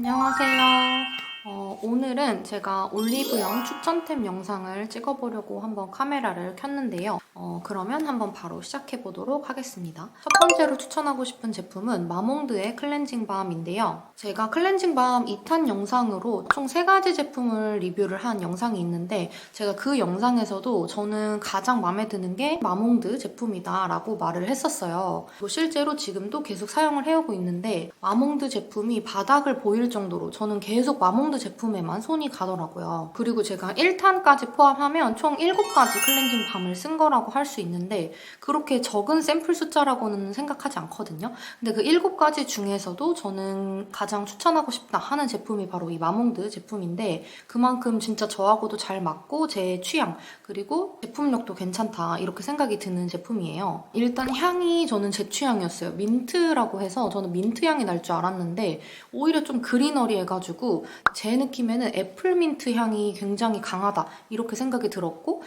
안녕하세요. 오늘은 제가 올리브영 추천템 영상을 찍어보려고 한번 카메라를 켰는데요. 그러면 한번 바로 시작해보도록 하겠습니다. 첫 번째로 추천하고 싶은 제품은 마몽드의 클렌징 밤인데요. 제가 클렌징 밤 2탄 영상으로 총 3가지 제품을 리뷰를 한 영상이 있는데 제가 그 영상에서도 저는 가장 마음에 드는 게 마몽드 제품이다 라고 말을 했었어요. 그리고 실제로 지금도 계속 사용을 해오고 있는데 마몽드 제품이 바닥을 보일 정도로 저는 계속 마몽드 제품에만 손이 가더라고요. 그리고 제가 1탄까지 포함하면 총 7가지 클렌징 밤을 쓴 거라고 할 수 있는데 그렇게 적은 샘플 숫자라고는 생각하지 않거든요. 근데 그 7가지 중에서도 저는 가장 추천하고 싶다 하는 제품이 바로 이 마몽드 제품인데 그만큼 진짜 저하고도 잘 맞고 제 취향 그리고 제품력도 괜찮다 이렇게 생각이 드는 제품이에요. 일단 향이 저는 제 취향이었어요. 민트라고 해서 저는 민트 향이 날 줄 알았는데 오히려 좀 그리너리해가지고 제 느낌에는 애플민트 향이 굉장히 강하다 이렇게 생각이 들었고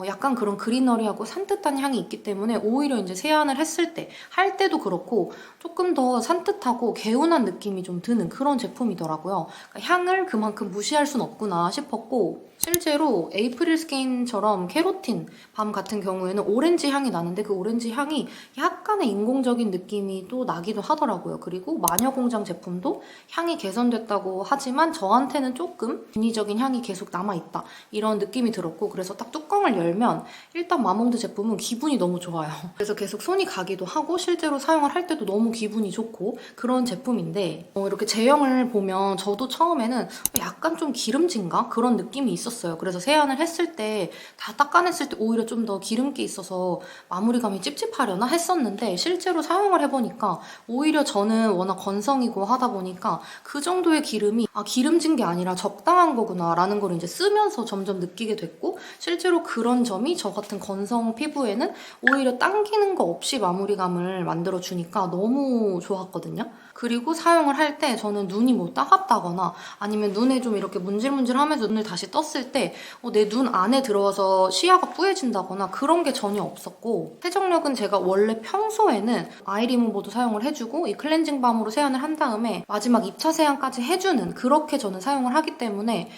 약간 그런 그리너리하고 산뜻한 향이 있기 때문에 오히려 이제 세안을 했을 때 할 때도 그렇고 조금 더 산뜻하고 개운한 느낌이 좀 드는 그런 제품이더라고요. 그러니까 향을 그만큼 무시할 순 없구나 싶었고 실제로 에이프릴 스킨처럼 케로틴 밤 같은 경우에는 오렌지 향이 나는데 그 오렌지 향이 약간의 인공적인 느낌이 또 나기도 하더라고요. 그리고 마녀공장 제품도 향이 개선됐다고 하지만 저한테는 조금 인위적인 향이 계속 남아있다 이런 느낌이 들었고 그래서 딱 뚜껑을 열면 일단 마몽드 제품은 기분이 너무 좋아요. 그래서 계속 손이 가기도 하고 실제로 사용을 할 때도 너무 기분이 좋고 그런 제품인데 이렇게 제형을 보면 저도 처음에는 약간 좀 기름진가? 그런 느낌이 있었어요. 그래서 세안을 했을 때 다 닦아냈을 때 오히려 좀 더 기름기 있어서 마무리감이 찝찝하려나 했었는데 실제로 사용을 해보니까 오히려 저는 워낙 건성이고 하다 보니까 그 정도의 기름이 기름진 게 아니라 적당한 거구나 라는 걸 이제 쓰면서 점점 느끼게 됐고 실제로 그런 점이 저 같은 건성 피부에는 오히려 당기는 거 없이 마무리감을 만들어주니까 너무 좋았거든요. 그리고 사용을 할 때 저는 눈이 뭐 따갑다거나 아니면 눈에 좀 이렇게 문질문질하면서 눈을 다시 떴을 때 내 눈 안에 들어와서 시야가 뿌얘진다거나 그런 게 전혀 없었고 세정력은 제가 원래 평소에는 아이 리무버도 사용을 해주고 이 클렌징 밤으로 세안을 한 다음에 마지막 2차 세안까지 해주는 그렇게 저는 사용을 하기 때문에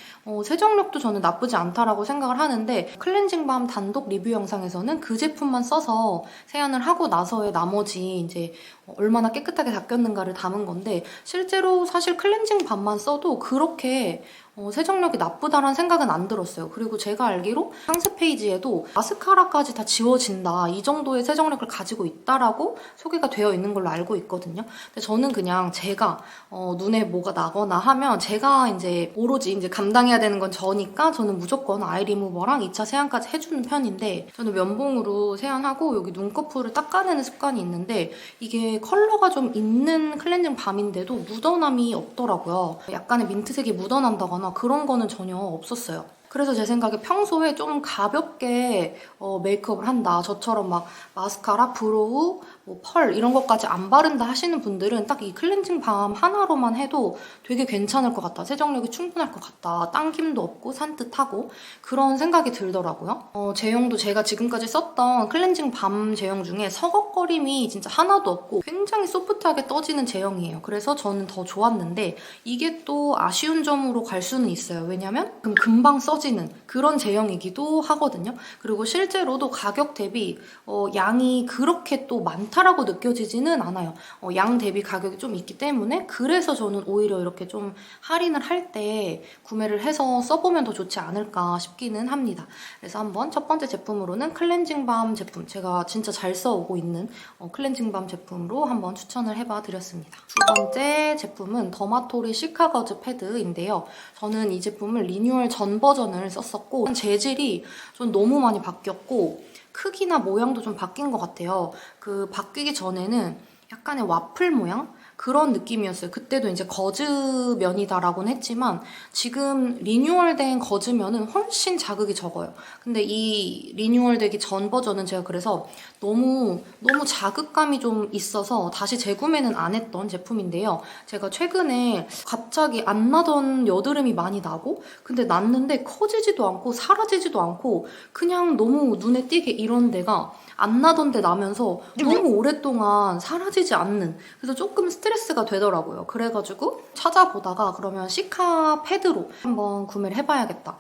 세정력도 저는 나쁘지 않다라고 생각을 하는데 클렌징 밤 단독 리뷰 영상에서는 그 제품만 써서 세안을 하고 나서의 나머지 이제 얼마나 깨끗하게 닦였는가를 담은 건데 실제로 사실 클렌징 밤만 써도 그렇게 세정력이 나쁘다라는 생각은 안 들었어요. 그리고 제가 알기로 상세 페이지에도 마스카라까지 다 지워진다 이 정도의 세정력을 가지고 있다라고 소개가 되어 있는 걸로 알고 있거든요. 근데 저는 그냥 제가 눈에 뭐가 나거나 하면 제가 이제 오로지 이제 감당해야 되는 건 저니까 저는 무조건 아이 리무버랑 2차 세안까지 해주는 편인데 저는 면봉으로 세안하고 여기 눈꺼풀을 닦아내는 습관이 있는데 이게 컬러가 좀 있는 클렌징 밤인데도 묻어남이 없더라고요. 약간의 민트색이 묻어난다거나 그런 거는 전혀 없었어요. 그래서 제 생각에 평소에 좀 가볍게 메이크업을 한다. 저처럼 막 마스카라, 브로우, 뭐 펄 이런 것까지 안 바른다 하시는 분들은 딱 이 클렌징 밤 하나로만 해도 되게 괜찮을 것 같다. 세정력이 충분할 것 같다. 당김도 없고 산뜻하고 그런 생각이 들더라고요. 제형도 제가 지금까지 썼던 클렌징 밤 제형 중에 서걱거림이 진짜 하나도 없고 굉장히 소프트하게 떠지는 제형이에요. 그래서 저는 더 좋았는데 이게 또 아쉬운 점으로 갈 수는 있어요. 왜냐면 금방 써지는 그런 제형이기도 하거든요. 그리고 실제로도 가격 대비 양이 그렇게 또 많다라고 느껴지지는 않아요. 양 대비 가격이 좀 있기 때문에 그래서 저는 오히려 이렇게 좀 할인을 할 때 구매를 해서 써보면 더 좋지 않을까 싶기는 합니다. 그래서 한번 첫 번째 제품으로는 클렌징 밤 제품 제가 진짜 잘 써오고 있는 클렌징 밤 제품으로 한번 추천을 해봐 드렸습니다. 두 번째 제품은 더마토리 시카거즈 패드인데요. 저는 이 제품을 리뉴얼 전 버전을 썼었고 재질이 좀 너무 많이 바뀌었고 크기나 모양도 좀 바뀐 것 같아요. 그 바뀌기 전에는 약간의 와플 모양? 그런 느낌이었어요. 그때도 이제 거즈면이다라고는 했지만 지금 리뉴얼된 거즈면은 훨씬 자극이 적어요. 근데 이 리뉴얼되기 전 버전은 제가 그래서 너무 자극감이 좀 있어서 다시 재구매는 안 했던 제품인데요. 제가 최근에 갑자기 안 나던 여드름이 많이 나고 근데 났는데 커지지도 않고 사라지지도 않고 그냥 너무 눈에 띄게 이런 데가 안 나던데 나면서 너무 오랫동안 사라지지 않는, 그래서 조금 스트레스가 되더라고요. 그래가지고 찾아보다가 그러면 시카 패드로 한번 구매를 해봐야겠다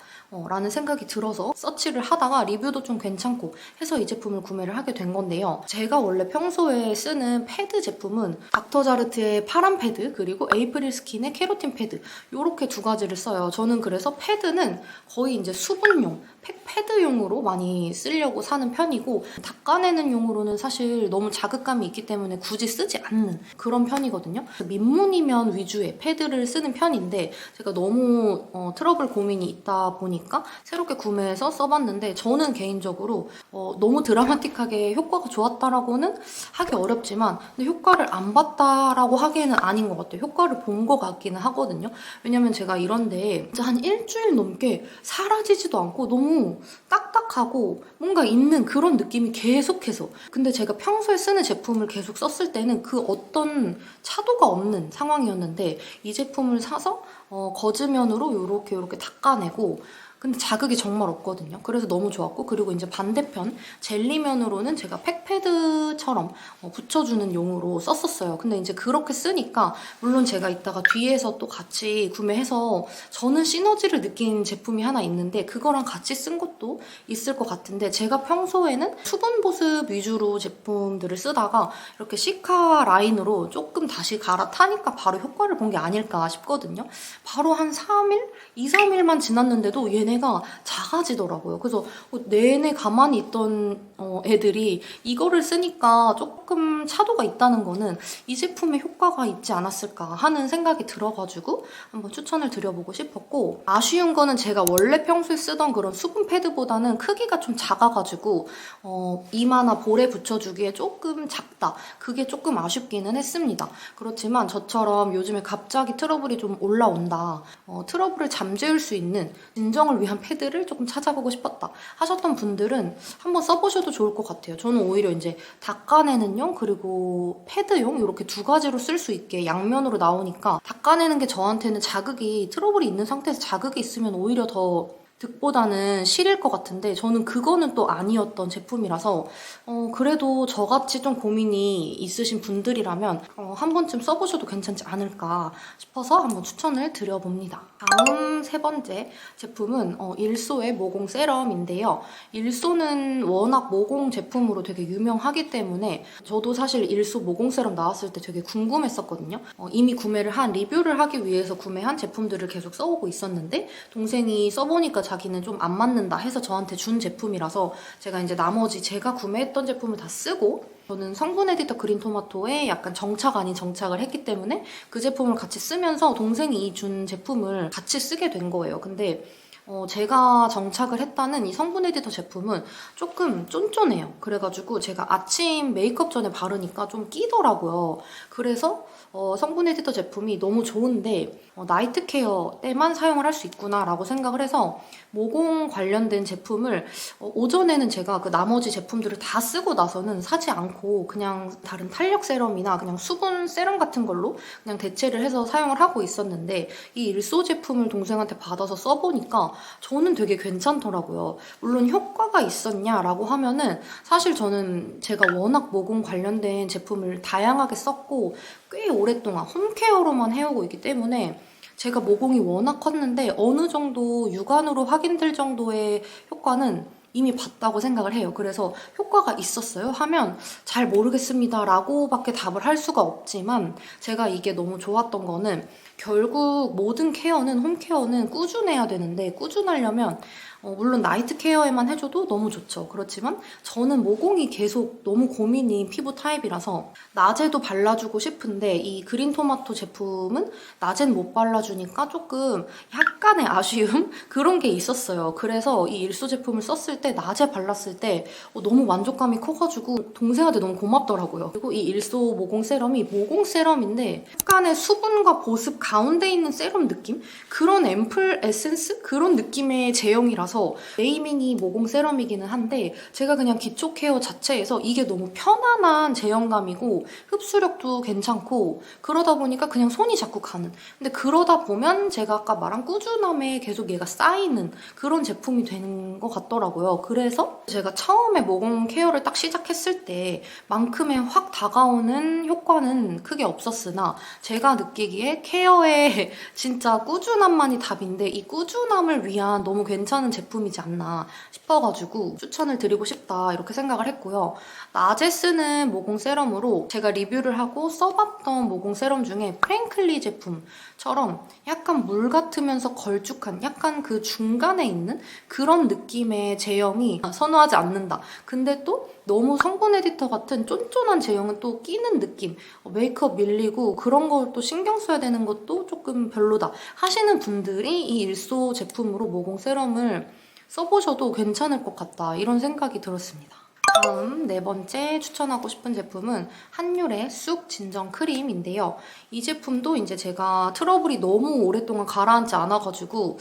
라는 생각이 들어서 서치를 하다가 리뷰도 좀 괜찮고 해서 이 제품을 구매를 하게 된 건데요. 제가 원래 평소에 쓰는 패드 제품은 닥터자르트의 파란 패드 그리고 에이프릴 스킨의 케로틴 패드 이렇게 두 가지를 써요. 저는 그래서 패드는 거의 이제 수분용, 패드용으로 많이 쓰려고 사는 편이고 닦아내는 용으로는 사실 너무 자극감이 있기 때문에 굳이 쓰지 않는 그런 편이거든요. 민무늬면 위주의 패드를 쓰는 편인데 제가 너무 트러블 고민이 있다 보니까 새롭게 구매해서 써봤는데 저는 개인적으로 너무 드라마틱하게 효과가 좋았다라고는 하기 어렵지만 근데 효과를 안 봤다라고 하기에는 아닌 것 같아요. 효과를 본 것 같기는 하거든요. 왜냐면 제가 이런데 진짜 한 일주일 넘게 사라지지도 않고 너무 딱딱하고 뭔가 있는 그런 느낌이 계속해서, 근데 제가 평소에 쓰는 제품을 계속 썼을 때는 그 어떤 차도가 없는 상황이었는데 이 제품을 사서 거즈면으로 이렇게 닦아내고 근데 자극이 정말 없거든요. 그래서 너무 좋았고, 그리고 이제 반대편 젤리면으로는 제가 팩패드처럼 붙여주는 용으로 썼었어요. 근데 이제 그렇게 쓰니까 물론 제가 이따가 뒤에서 또 같이 구매해서 저는 시너지를 느낀 제품이 하나 있는데 그거랑 같이 쓴 것도 있을 것 같은데 제가 평소에는 수분 보습 위주로 제품들을 쓰다가 이렇게 시카 라인으로 조금 다시 갈아타니까 바로 효과를 본 게 아닐까 싶거든요. 바로 한 3일? 2, 3일만 지났는데도 얘네가 작아지더라고요. 그래서 내내 가만히 있던 애들이 이거를 쓰니까 조금 차도가 있다는 거는 이 제품에 효과가 있지 않았을까 하는 생각이 들어가지고 한번 추천을 드려보고 싶었고, 아쉬운 거는 제가 원래 평소에 쓰던 그런 수분 패드보다는 크기가 좀 작아가지고 이마나 볼에 붙여주기에 조금 작다. 그게 조금 아쉽기는 했습니다. 그렇지만 저처럼 요즘에 갑자기 트러블이 좀 올라온다. 트러블을 잠재울 수 있는 진정을 위한 패드를 조금 찾아보고 싶었다 하셨던 분들은 한번 써보셔도 좋을 것 같아요. 저는 오히려 이제 닦아내는 용 그리고 패드용 이렇게 두 가지로 쓸 수 있게 양면으로 나오니까 닦아내는 게 저한테는 자극이, 트러블이 있는 상태에서 자극이 있으면 오히려 더 득보다는 실일 것 같은데 저는 그거는 또 아니었던 제품이라서 그래도 저같이 좀 고민이 있으신 분들이라면 한 번쯤 써보셔도 괜찮지 않을까 싶어서 한번 추천을 드려봅니다. 다음 세 번째 제품은 일소의 모공 세럼인데요. 일소는 워낙 모공 제품으로 되게 유명하기 때문에 저도 사실 일소 모공 세럼 나왔을 때 되게 궁금했었거든요. 이미 구매를 한, 리뷰를 하기 위해서 구매한 제품들을 계속 써오고 있었는데 동생이 써보니까 자기는 좀 안 맞는다 해서 저한테 준 제품이라서 제가 이제 나머지 제가 구매했던 제품을 다 쓰고, 저는 성분 에디터 그린 토마토에 약간 정착 아닌 정착을 했기 때문에 그 제품을 같이 쓰면서 동생이 준 제품을 같이 쓰게 된 거예요. 근데 제가 정착을 했다는 이 성분 에디터 제품은 조금 쫀쫀해요. 그래가지고 제가 아침 메이크업 전에 바르니까 좀 끼더라고요. 그래서 성분 에디터 제품이 너무 좋은데 나이트 케어 때만 사용을 할 수 있구나 라고 생각을 해서 모공 관련된 제품을 오전에는 제가 그 나머지 제품들을 다 쓰고 나서는 사지 않고 그냥 다른 탄력 세럼이나 그냥 수분 세럼 같은 걸로 그냥 대체를 해서 사용을 하고 있었는데 이 일소 제품을 동생한테 받아서 써보니까 저는 되게 괜찮더라고요. 물론 효과가 있었냐라고 하면은 사실 저는 제가 워낙 모공 관련된 제품을 다양하게 썼고 꽤 오랫동안 홈케어로만 해오고 있기 때문에 제가 모공이 워낙 컸는데 어느 정도 육안으로 확인될 정도의 효과는 이미 봤다고 생각을 해요. 그래서 효과가 있었어요? 하면 잘 모르겠습니다 라고밖에 답을 할 수가 없지만 제가 이게 너무 좋았던 거는 결국 모든 케어는, 홈케어는 꾸준해야 되는데 꾸준하려면 물론 나이트 케어에만 해줘도 너무 좋죠. 그렇지만 저는 모공이 계속 너무 고민인 피부 타입이라서 낮에도 발라주고 싶은데 이 그린 토마토 제품은 낮엔 못 발라주니까 조금 약간의 아쉬움? 그런 게 있었어요. 그래서 이 일소 제품을 썼을 때 낮에 발랐을 때 너무 만족감이 커가지고 동생한테 너무 고맙더라고요. 그리고 이 일소 모공 세럼이 모공 세럼인데 약간의 수분과 보습 가운데 있는 세럼 느낌? 그런 앰플 에센스? 그런 느낌의 제형이라서 네이밍이 모공 세럼이기는 한데 제가 그냥 기초 케어 자체에서 이게 너무 편안한 제형감이고 흡수력도 괜찮고 그러다 보니까 그냥 손이 자꾸 가는, 근데 그러다 보면 제가 아까 말한 꾸준함에 계속 얘가 쌓이는 그런 제품이 되는 것 같더라고요. 그래서 제가 처음에 모공 케어를 딱 시작했을 때만큼의 확 다가오는 효과는 크게 없었으나 제가 느끼기에 케어에 진짜 꾸준함만이 답인데 이 꾸준함을 위한 너무 괜찮은 제품이지 않나 싶어가지고 추천을 드리고 싶다 이렇게 생각을 했고요. 낮에 쓰는 모공 세럼으로 제가 리뷰를 하고 써봤던 모공 세럼 중에 프랭클리 제품처럼 약간 물 같으면서 걸쭉한 약간 그 중간에 있는 그런 느낌의 제형이 선호하지 않는다. 근데 또 너무 성분 에디터 같은 쫀쫀한 제형은 또 끼는 느낌, 메이크업 밀리고 그런 걸 또 신경 써야 되는 것도 조금 별로다 하시는 분들이 이 일소 제품으로 모공 세럼을 써보셔도 괜찮을 것 같다 이런 생각이 들었습니다. 다음 네 번째 추천하고 싶은 제품은 한율의 쑥 진정 크림인데요. 이 제품도 이제 제가 트러블이 너무 오랫동안 가라앉지 않아가지고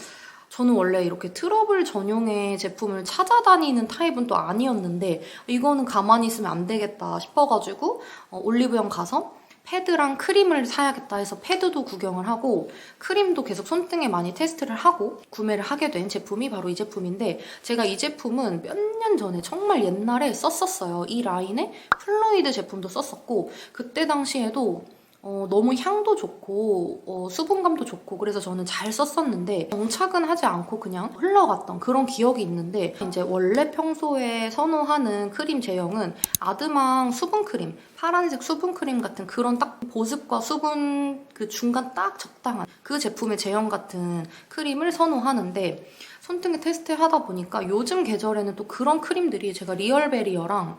저는 원래 이렇게 트러블 전용의 제품을 찾아다니는 타입은 또 아니었는데 이거는 가만히 있으면 안 되겠다 싶어가지고 올리브영 가서 패드랑 크림을 사야겠다 해서 패드도 구경을 하고 크림도 계속 손등에 많이 테스트를 하고 구매를 하게 된 제품이 바로 이 제품인데 제가 이 제품은 몇 년 전에 정말 옛날에 썼었어요. 이 라인의 플루이드 제품도 썼었고 그때 당시에도 너무 향도 좋고 수분감도 좋고 그래서 저는 잘 썼었는데 정착은 하지 않고 그냥 흘러갔던 그런 기억이 있는데 이제 원래 평소에 선호하는 크림 제형은 아드망 수분크림, 파란색 수분크림 같은 그런 딱 보습과 수분 그 중간 딱 적당한 그 제품의 제형 같은 크림을 선호하는데 손등에 테스트하다 보니까 요즘 계절에는 또 그런 크림들이 제가 리얼베리어랑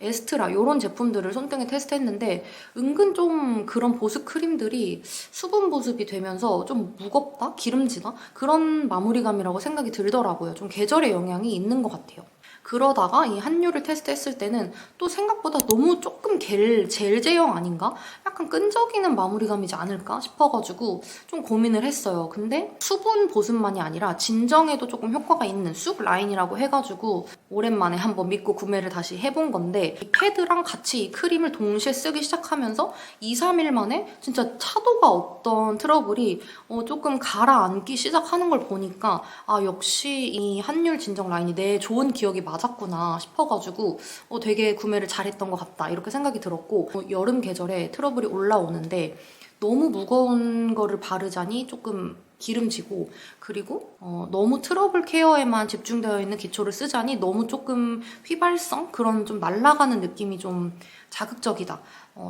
에스트라 이런 제품들을 손등에 테스트했는데 은근 좀 그런 보습 크림들이 수분 보습이 되면서 좀 무겁다? 기름지다? 그런 마무리감이라고 생각이 들더라고요. 좀 계절의 영향이 있는 것 같아요. 그러다가 이 한율을 테스트했을 때는 또 생각보다 너무 조금 젤 제형 아닌가? 약간 끈적이는 마무리감이지 않을까 싶어가지고 좀 고민을 했어요. 근데 수분 보습만이 아니라 진정에도 조금 효과가 있는 쑥 라인이라고 해가지고 오랜만에 한번 믿고 구매를 다시 해본 건데 이 패드랑 같이 이 크림을 동시에 쓰기 시작하면서 2, 3일 만에 진짜 차도가 없던 트러블이 조금 가라앉기 시작하는 걸 보니까 아 역시 이 한율 진정 라인이 내 좋은 기억이 맞았구나 싶어가지고 되게 구매를 잘했던 것 같다 이렇게 생각이 들었고 여름 계절에 트러블이 올라오는데 너무 무거운 거를 바르자니 조금 기름지고 그리고 너무 트러블 케어에만 집중되어 있는 기초를 쓰자니 너무 조금 휘발성? 그런 좀 날아가는 느낌이 좀 자극적이다.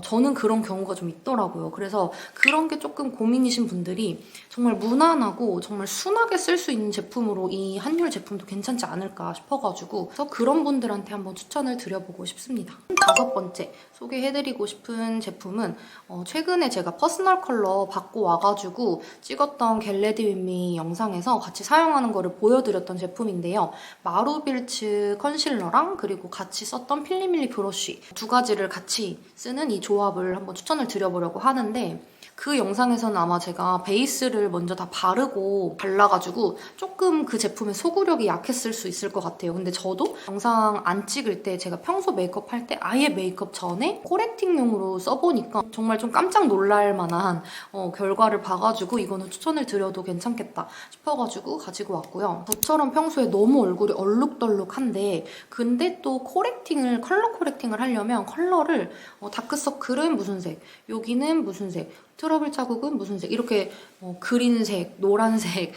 저는 그런 경우가 좀 있더라고요. 그래서 그런 게 조금 고민이신 분들이 정말 무난하고 정말 순하게 쓸 수 있는 제품으로 이 한율 제품도 괜찮지 않을까 싶어가지고 그래서 그런 분들한테 한번 추천을 드려보고 싶습니다. 다섯 번째 소개해드리고 싶은 제품은 최근에 제가 퍼스널 컬러 받고 와가지고 찍었던 겟레디 윗미 영상에서 같이 사용하는 거를 보여드렸던 제품인데요. 마루빌츠 컨실러랑 그리고 같이 썼던 필리밀리 브러쉬 두 가지를 같이 쓰는 이 조합을 한번 추천을 드려보려고 하는데 그 영상에서는 아마 제가 베이스를 먼저 다 바르고 발라가지고 조금 그 제품의 소구력이 약했을 수 있을 것 같아요. 근데 저도 영상 안 찍을 때 제가 평소 메이크업 할 때 아예 메이크업 전에 코렉팅용으로 써보니까 정말 좀 깜짝 놀랄 만한 결과를 봐가지고 이거는 추천을 드려도 괜찮겠다 싶어가지고 가지고 왔고요. 저처럼 평소에 너무 얼굴이 얼룩덜룩한데 근데 또 컬러 코렉팅을 하려면 컬러를 다크서클은 무슨 색, 여기는 무슨 색, 트러블 자국은 무슨 색 이렇게 그린색, 노란색,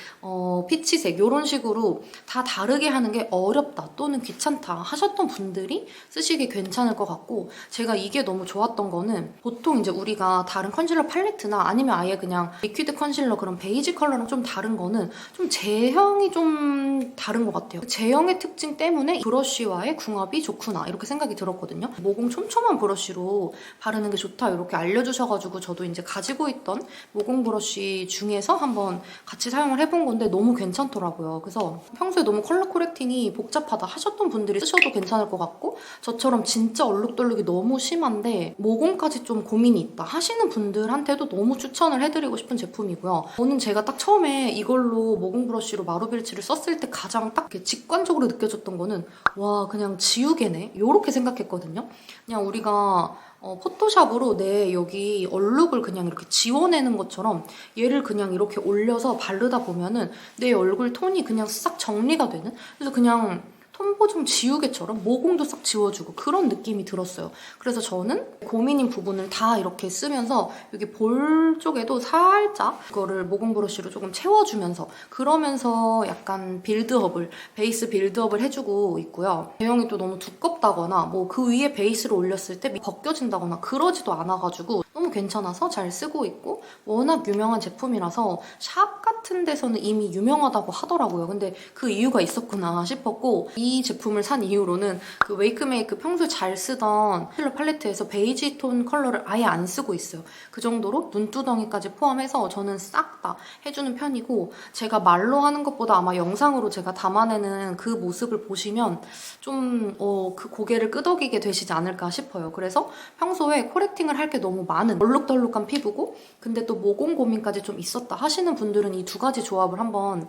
피치색 이런 식으로 다 다르게 하는 게 어렵다 또는 귀찮다 하셨던 분들이 쓰시기 괜찮을 것 같고 제가 이게 너무 좋았던 거는 보통 이제 우리가 다른 컨실러 팔레트나 아니면 아예 그냥 리퀴드 컨실러 그런 베이지 컬러랑 좀 다른 거는 좀 제형이 좀 다른 것 같아요. 제형의 특징 때문에 브러쉬와의 궁합이 좋구나 이렇게 생각이 들었거든요. 모공 촘촘한 브러쉬로 바르는 게 좋다 이렇게 알려주셔가지고 저도 이제 가지고 있던 모공 브러쉬 중에서 한번 같이 사용을 해본 건데 너무 괜찮더라고요. 그래서 평소에 너무 컬러 코렉팅이 복잡하다 하셨던 분들이 쓰셔도 괜찮을 것 같고 저처럼 진짜 얼룩덜룩이 너무 심한데 모공까지 좀 고민이 있다 하시는 분들한테도 너무 추천을 해드리고 싶은 제품이고요. 저는 제가 딱 처음에 이걸로 모공 브러쉬로 마루빌츠를 썼을 때 가장 딱 직관적으로 느껴졌던 거는 와 그냥 지우개네 이렇게 생각했거든요. 그냥 우리가 포토샵으로 내 여기 얼룩을 그냥 이렇게 지워내는 것처럼 얘를 그냥 이렇게 올려서 바르다 보면은 내 얼굴 톤이 그냥 싹 정리가 되는? 그래서 그냥 톤보정 지우개처럼 모공도 싹 지워주고 그런 느낌이 들었어요. 그래서 저는 고민인 부분을 다 이렇게 쓰면서 여기 볼 쪽에도 살짝 그거를 모공 브러쉬로 조금 채워주면서 그러면서 약간 베이스 빌드업을 해주고 있고요. 제형이 또 너무 두껍다거나 뭐 그 위에 베이스를 올렸을 때 벗겨진다거나 그러지도 않아가지고 너무 괜찮아서 잘 쓰고 있고 워낙 유명한 제품이라서 샵 같은 데서는 이미 유명하다고 하더라고요. 근데 그 이유가 있었구나 싶었고 이 제품을 산 이후로는 그 웨이크메이크 평소에 잘 쓰던 컬러 팔레트에서 베이지 톤 컬러를 아예 안 쓰고 있어요. 그 정도로 눈두덩이까지 포함해서 저는 싹 다 해주는 편이고 제가 말로 하는 것보다 아마 영상으로 제가 담아내는 그 모습을 보시면 좀 그 고개를 끄덕이게 되시지 않을까 싶어요. 그래서 평소에 코렉팅을 할 게 너무 많은 얼룩덜룩한 피부고 근데 또 모공 고민까지 좀 있었다 하시는 분들은 이 두 가지 조합을 한번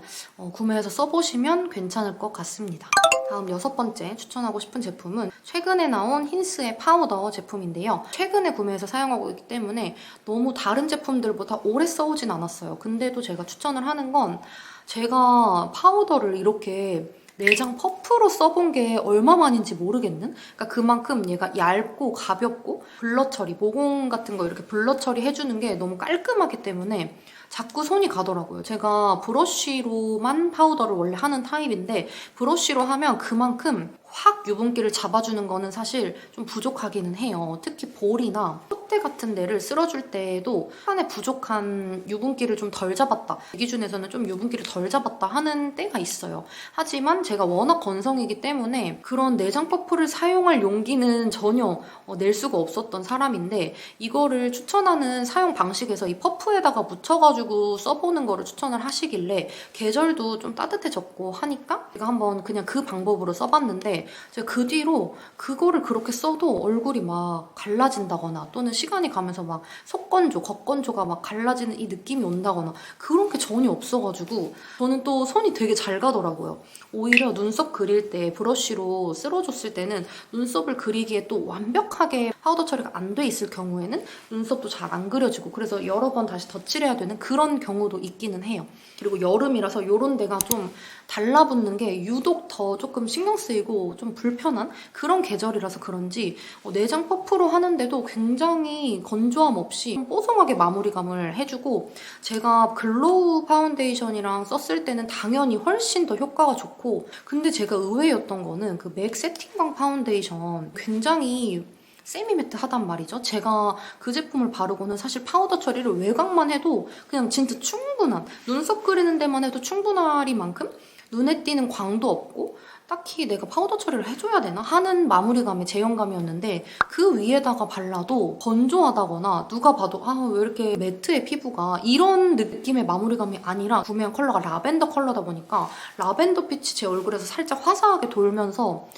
구매해서 써보시면 괜찮을 것 같습니다. 다음 6번째 추천하고 싶은 제품은 최근에 나온 힌스의 파우더 제품인데요. 최근에 구매해서 사용하고 있기 때문에 너무 다른 제품들보다 오래 써오진 않았어요. 근데도 제가 추천을 하는 건 제가 파우더를 이렇게 내장 퍼프로 써본 게 얼마만인지 모르겠는? 그러니까 그만큼 얘가 얇고 가볍고 블러 처리, 모공 같은 거 이렇게 블러 처리 해주는 게 너무 깔끔하기 때문에 자꾸 손이 가더라고요. 제가 브러쉬로만 파우더를 원래 하는 타입인데 브러쉬로 하면 그만큼 확 유분기를 잡아주는 거는 사실 좀 부족하기는 해요. 특히 볼이나 콧대 같은 데를 쓸어줄 때에도 약간의 부족한 유분기를 좀 덜 잡았다. 제 기준에서는 좀 유분기를 덜 잡았다 하는 때가 있어요. 하지만 제가 워낙 건성이기 때문에 그런 내장 퍼프를 사용할 용기는 전혀 낼 수가 없었던 사람인데 이거를 추천하는 사용 방식에서 이 퍼프에다가 묻혀가지고 써보는 거를 추천을 하시길래 계절도 좀 따뜻해졌고 하니까 제가 한번 그냥 그 방법으로 써봤는데 제가 그 뒤로 그거를 그렇게 써도 얼굴이 막 갈라진다거나 또는 시간이 가면서 막 속건조, 겉건조가 막 갈라지는 이 느낌이 온다거나 그런 게 전혀 없어가지고 저는 또 손이 되게 잘 가더라고요. 오히려 눈썹 그릴 때 브러쉬로 쓸어줬을 때는 눈썹을 그리기에 또 완벽하게 파우더 처리가 안 돼 있을 경우에는 눈썹도 잘 안 그려지고 그래서 여러 번 다시 덧칠해야 되는 그런 경우도 있기는 해요. 그리고 여름이라서 이런 데가 좀 달라붙는 게 유독 더 조금 신경 쓰이고 좀 불편한 그런 계절이라서 그런지 내장 퍼프로 하는데도 굉장히 건조함 없이 뽀송하게 마무리감을 해주고 제가 글로우 파운데이션이랑 썼을 때는 당연히 훨씬 더 효과가 좋고 근데 제가 의외였던 거는 그 맥 세팅광 파운데이션 굉장히 세미매트하단 말이죠. 제가 그 제품을 바르고는 사실 파우더 처리를 외곽만 해도 그냥 진짜 충분한 눈썹 그리는 데만 해도 충분하리만큼 눈에 띄는 광도 없고 딱히 내가 파우더 처리를 해줘야 되나 하는 마무리감의 제형감이었는데 그 위에다가 발라도 건조하다거나 누가 봐도 아 왜 이렇게 매트해 피부가 이런 느낌의 마무리감이 아니라 구매한 컬러가 라벤더 컬러다 보니까 라벤더 빛이 제 얼굴에서 살짝 화사하게 돌면서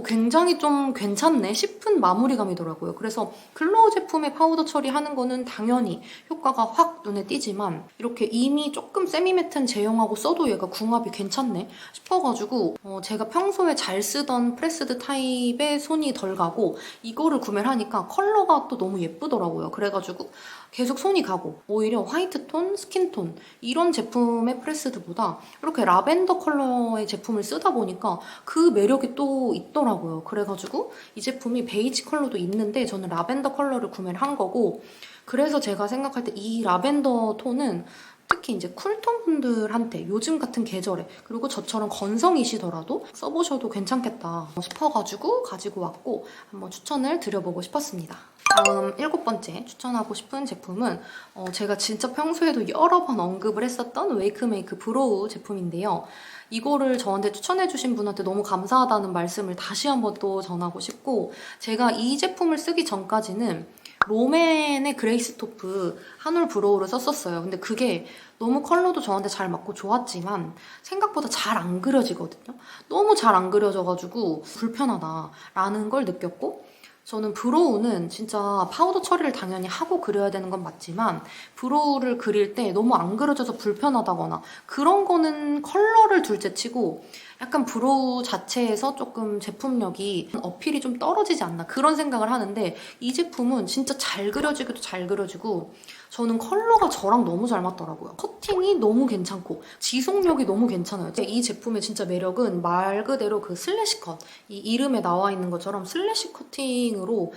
굉장히 좀 괜찮네 싶은 마무리감이더라고요. 그래서 글로우 제품의 파우더 처리하는 거는 당연히 효과가 확 눈에 띄지만 이렇게 이미 조금 세미매트한 제형하고 써도 얘가 궁합이 괜찮네 싶어가지고 제가 평소에 잘 쓰던 프레스드 타입의 손이 덜 가고 이거를 구매를 하니까 컬러가 또 너무 예쁘더라고요. 그래가지고 계속 손이 가고 오히려 화이트톤, 스킨톤 이런 제품의 프레스드보다 이렇게 라벤더 컬러의 제품을 쓰다 보니까 그 매력이 또 있더라고요. 그래가지고 이 제품이 베이지 컬러도 있는데 저는 라벤더 컬러를 구매를 한 거고 그래서 제가 생각할 때 이 라벤더 톤은 특히 이제 쿨톤 분들한테 요즘 같은 계절에 그리고 저처럼 건성이시더라도 써보셔도 괜찮겠다 싶어가지고 가지고 왔고 한번 추천을 드려보고 싶었습니다. 다음 7번째 추천하고 싶은 제품은 제가 진짜 평소에도 여러 번 언급을 했었던 웨이크메이크 브로우 제품인데요. 이거를 저한테 추천해주신 분한테 너무 감사하다는 말씀을 다시 한번 또 전하고 싶고 제가 이 제품을 쓰기 전까지는 롬앤의 그레이스토프 한올 브로우를 썼었어요. 근데 그게 너무 컬러도 저한테 잘 맞고 좋았지만 생각보다 잘 안 그려지거든요. 너무 잘 안 그려져가지고 불편하다라는 걸 느꼈고 저는 브로우는 진짜 파우더 처리를 당연히 하고 그려야 되는 건 맞지만 브로우를 그릴 때 너무 안 그려져서 불편하다거나 그런 거는 컬러를 둘째 치고 약간 브로우 자체에서 조금 제품력이 어필이 좀 떨어지지 않나 그런 생각을 하는데 이 제품은 진짜 잘 그려지기도 잘 그려지고 저는 컬러가 저랑 너무 잘 맞더라고요. 커팅이 너무 괜찮고 지속력이 너무 괜찮아요. 이 제품의 진짜 매력은 말 그대로 그 슬래시 컷, 이 이름에 나와 있는 것처럼 슬래시 커팅으로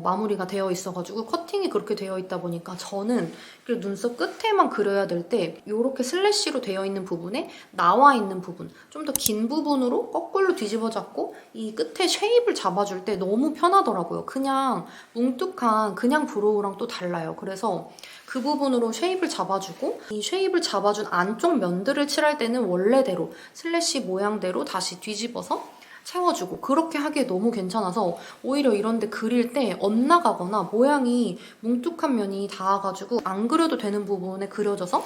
마무리가 되어 있어가지고 커팅이 그렇게 되어 있다 보니까 저는 눈썹 끝에만 그려야 될 때 이렇게 슬래시로 되어 있는 부분에 나와 있는 부분, 좀 더 긴 부분으로 거꾸로 뒤집어 잡고 이 끝에 쉐입을 잡아줄 때 너무 편하더라고요. 그냥 뭉툭한 그냥 브로우랑 또 달라요. 그래서 그 부분으로 쉐입을 잡아주고 이 쉐입을 잡아준 안쪽 면들을 칠할 때는 원래대로 슬래시 모양대로 다시 뒤집어서 채워주고 그렇게 하기에 너무 괜찮아서 오히려 이런데 그릴 때 엇나가거나 모양이 뭉툭한 면이 닿아가지고 안 그려도 되는 부분에 그려져서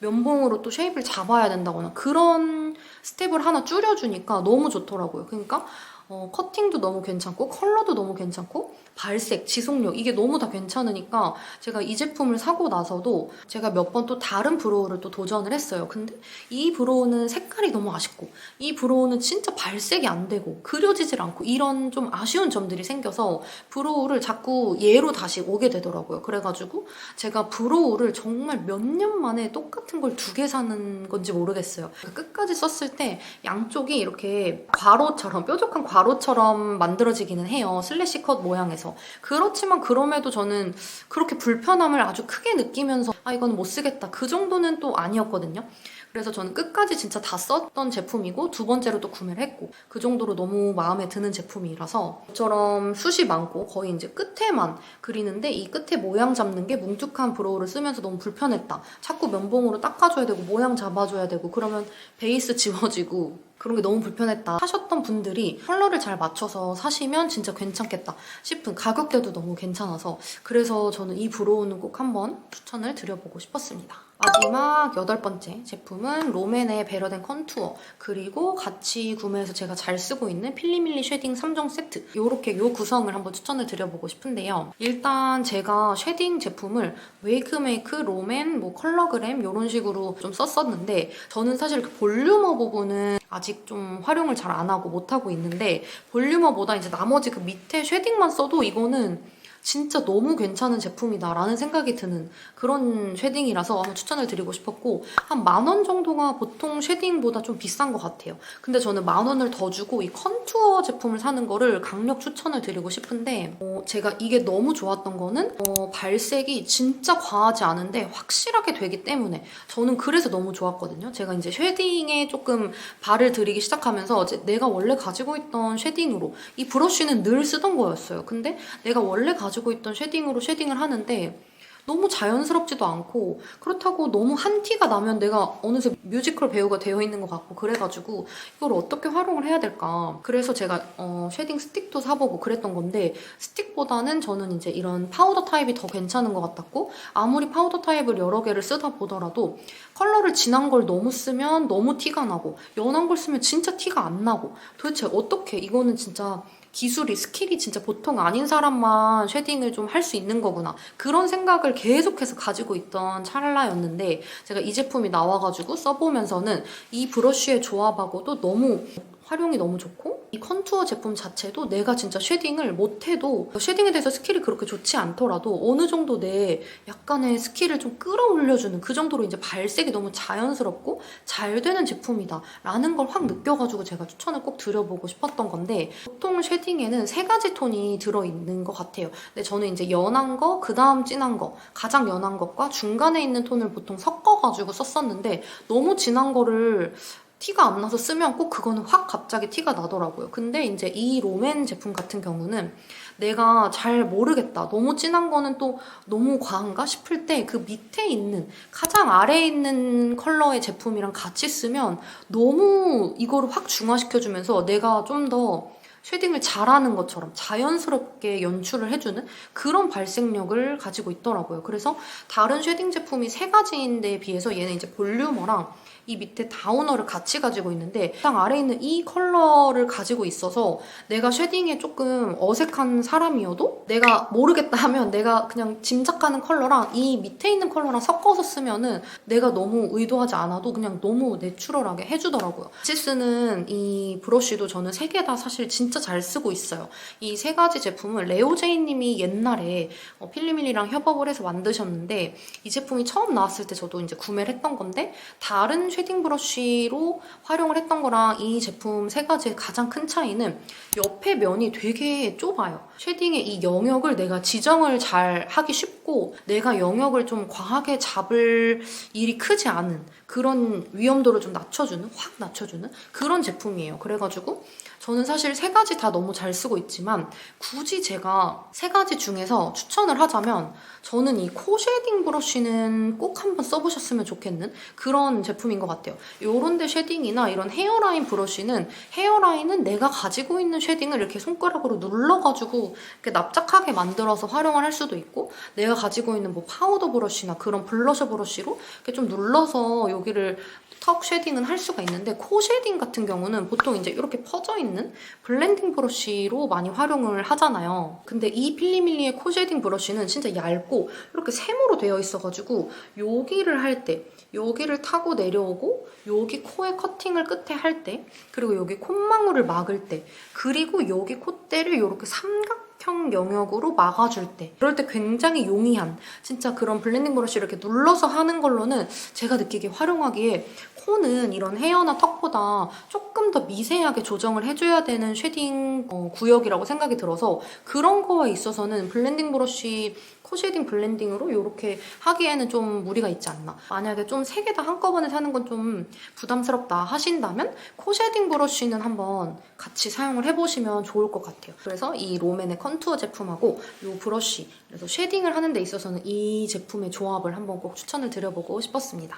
면봉으로 또 쉐입을 잡아야 된다거나 그런 스텝을 하나 줄여주니까 너무 좋더라고요. 그러니까 커팅도 너무 괜찮고 컬러도 너무 괜찮고 발색, 지속력 이게 너무 다 괜찮으니까 제가 이 제품을 사고 나서도 제가 몇 번 또 다른 브로우를 또 도전을 했어요. 근데 이 브로우는 색깔이 너무 아쉽고 이 브로우는 진짜 발색이 안 되고 그려지질 않고 이런 좀 아쉬운 점들이 생겨서 브로우를 자꾸 얘로 다시 오게 되더라고요. 그래가지고 제가 브로우를 정말 몇 년 만에 똑같은 걸 2개 사는 건지 모르겠어요. 끝까지 썼을 때 양쪽이 이렇게 괄호처럼 뾰족한 괄호처럼 만들어지기는 해요. 슬래시 컷 모양에서. 그렇지만 그럼에도 저는 그렇게 불편함을 아주 크게 느끼면서 아 이건 못 쓰겠다 그 정도는 또 아니었거든요. 그래서 저는 끝까지 진짜 다 썼던 제품이고 2번째로 또 구매를 했고 그 정도로 너무 마음에 드는 제품이라서 이처럼 숱이 많고 거의 이제 끝에만 그리는데 이 끝에 모양 잡는 게 뭉툭한 브로우를 쓰면서 너무 불편했다. 자꾸 면봉으로 닦아줘야 되고 모양 잡아줘야 되고 그러면 베이스 지워지고 그런 게 너무 불편했다 하셨던 분들이 컬러를 잘 맞춰서 사시면 진짜 괜찮겠다 싶은 가격대도 너무 괜찮아서 그래서 저는 이 브로우는 꼭 한번 추천을 드려보고 싶었습니다. 마지막 8번째 제품은 롬앤의 베러덴 컨투어 그리고 같이 구매해서 제가 잘 쓰고 있는 필리밀리 쉐딩 3종 세트 이렇게 요 구성을 한번 추천을 드려보고 싶은데요. 일단 제가 쉐딩 제품을 웨이크메이크, 롬앤, 뭐 컬러그램 이런 식으로 좀 썼었는데 저는 사실 그 볼륨어 부분은 아직 좀 활용을 잘 안 하고 못하고 있는데 볼륨어보다 이제 나머지 그 밑에 쉐딩만 써도 이거는 진짜 너무 괜찮은 제품이다 라는 생각이 드는 그런 쉐딩이라서 한번 추천을 드리고 싶었고 한 10,000원 정도가 보통 쉐딩보다 좀 비싼 것 같아요. 근데 저는 10,000원을 더 주고 이 컨투어 제품을 사는 거를 강력 추천을 드리고 싶은데 제가 이게 너무 좋았던 거는 발색이 진짜 과하지 않은데 확실하게 되기 때문에 저는 그래서 너무 좋았거든요. 제가 이제 쉐딩에 조금 발을 들이기 시작하면서 내가 원래 가지고 있던 쉐딩으로 이 브러쉬는 늘 쓰던 거였어요. 근데 내가 원래 가지고 있던 쉐딩으로 쉐딩을 하는데 너무 자연스럽지도 않고 그렇다고 너무 한 티가 나면 내가 어느새 뮤지컬 배우가 되어 있는 것 같고 그래가지고 이걸 어떻게 활용을 해야 될까 그래서 제가 쉐딩 스틱도 사보고 그랬던 건데 스틱보다는 저는 이제 이런 파우더 타입이 더 괜찮은 것 같았고 아무리 파우더 타입을 여러 개를 쓰다 보더라도 컬러를 진한 걸 너무 쓰면 너무 티가 나고 연한 걸 쓰면 진짜 티가 안 나고 도대체 어떻게 이거는 진짜 기술이, 스킬이 진짜 보통 아닌 사람만 쉐딩을 좀 할 수 있는 거구나 그런 생각을 계속해서 가지고 있던 찰나였는데 제가 이 제품이 나와가지고 써보면서는 이 브러쉬의 조합하고도 너무 활용이 너무 좋고 이 컨투어 제품 자체도 내가 진짜 쉐딩을 못해도 쉐딩에 대해서 스킬이 그렇게 좋지 않더라도 어느 정도 내 약간의 스킬을 좀 끌어올려주는 그 정도로 이제 발색이 너무 자연스럽고 잘 되는 제품이다 라는 걸 확 느껴가지고 제가 추천을 꼭 드려보고 싶었던 건데 보통 쉐딩에는 3가지 톤이 들어있는 것 같아요. 근데 저는 이제 연한 거, 그 다음 진한 거, 가장 연한 것과 중간에 있는 톤을 보통 섞어가지고 썼었는데 너무 진한 거를 티가 안 나서 쓰면 꼭 그거는 확 갑자기 티가 나더라고요. 근데 이제 이 롬앤 제품 같은 경우는 내가 잘 모르겠다. 너무 진한 거는 또 너무 과한가 싶을 때 그 밑에 있는 가장 아래에 있는 컬러의 제품이랑 같이 쓰면 너무 이거를 확 중화시켜주면서 내가 좀 더 쉐딩을 잘하는 것처럼 자연스럽게 연출을 해주는 그런 발색력을 가지고 있더라고요. 그래서 다른 쉐딩 제품이 3가지인데 비해서 얘는 이제 볼륨어랑 이 밑에 다우너를 같이 가지고 있는데 가장 아래에 있는 이 컬러를 가지고 있어서 내가 쉐딩에 조금 어색한 사람이어도 내가 모르겠다 하면 내가 그냥 짐작하는 컬러랑 이 밑에 있는 컬러랑 섞어서 쓰면은 내가 너무 의도하지 않아도 그냥 너무 내추럴하게 해주더라고요. 같이 쓰는 이 브러쉬도 저는 3개 다 사실 진짜 잘 쓰고 있어요. 이 3가지 제품을 레오제이님이 옛날에 필리밀리랑 협업을 해서 만드셨는데 이 제품이 처음 나왔을 때 저도 이제 구매를 했던 건데 다른 쉐딩 브러쉬로 활용을 했던 거랑 이 제품 3가지의 가장 큰 차이는 옆에 면이 되게 좁아요. 쉐딩의 이 영역을 내가 지정을 잘 하기 쉽고 내가 영역을 좀 과하게 잡을 일이 크지 않은 그런 위험도를 좀 낮춰주는, 확 낮춰주는 그런 제품이에요. 그래가지고 저는 사실 3가지 다 너무 잘 쓰고 있지만 굳이 제가 3가지 중에서 추천을 하자면 저는 이 코 쉐딩 브러쉬는 꼭 한번 써보셨으면 좋겠는 그런 제품인 것 같아요. 요런 데 쉐딩이나 이런 헤어라인 브러쉬는 헤어라인은 내가 가지고 있는 쉐딩을 이렇게 손가락으로 눌러가지고 이렇게 납작하게 만들어서 활용을 할 수도 있고 내가 가지고 있는 뭐 파우더 브러쉬나 그런 블러셔 브러쉬로 이렇게 좀 눌러서 여기를 턱 쉐딩은 할 수가 있는데 코 쉐딩 같은 경우는 보통 이제 이렇게 퍼져 있는 블렌딩 브러쉬로 많이 활용을 하잖아요. 근데 이 필리밀리의 코 쉐딩 브러쉬는 진짜 얇고 이렇게 세모로 되어 있어가지고 여기를 할 때 여기를 타고 내려오고 여기 코에 커팅을 끝에 할 때 그리고 여기 콧망울을 막을 때 그리고 여기 콧대를 이렇게 삼각형 영역으로 막아줄 때 그럴 때 굉장히 용이한 진짜 그런 블렌딩 브러쉬를 이렇게 눌러서 하는 걸로는 제가 느끼기에 활용하기에 코는 이런 헤어나 턱보다 조금 더 미세하게 조정을 해줘야 되는 쉐딩 구역이라고 생각이 들어서 그런 거에 있어서는 블렌딩 브러쉬 코 쉐딩 블렌딩으로 이렇게 하기에는 좀 무리가 있지 않나. 만약에 좀 3개 다 한꺼번에 사는 건 좀 부담스럽다 하신다면 코 쉐딩 브러쉬는 한번 같이 사용을 해보시면 좋을 것 같아요. 그래서 이 롬앤의 컨투어 제품하고 이 브러쉬 그래서 쉐딩을 하는 데 있어서는 이 제품의 조합을 한번 꼭 추천을 드려보고 싶었습니다.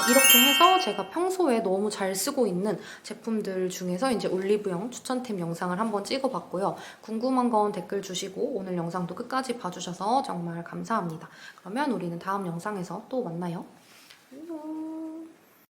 이렇게 해서 제가 평소에 너무 잘 쓰고 있는 제품들 중에서 이제 올리브영 추천템 영상을 한번 찍어봤고요. 궁금한 건 댓글 주시고 오늘 영상도 끝까지 봐주셔서 정말 감사합니다. 그러면 우리는 다음 영상에서 또 만나요. 안녕.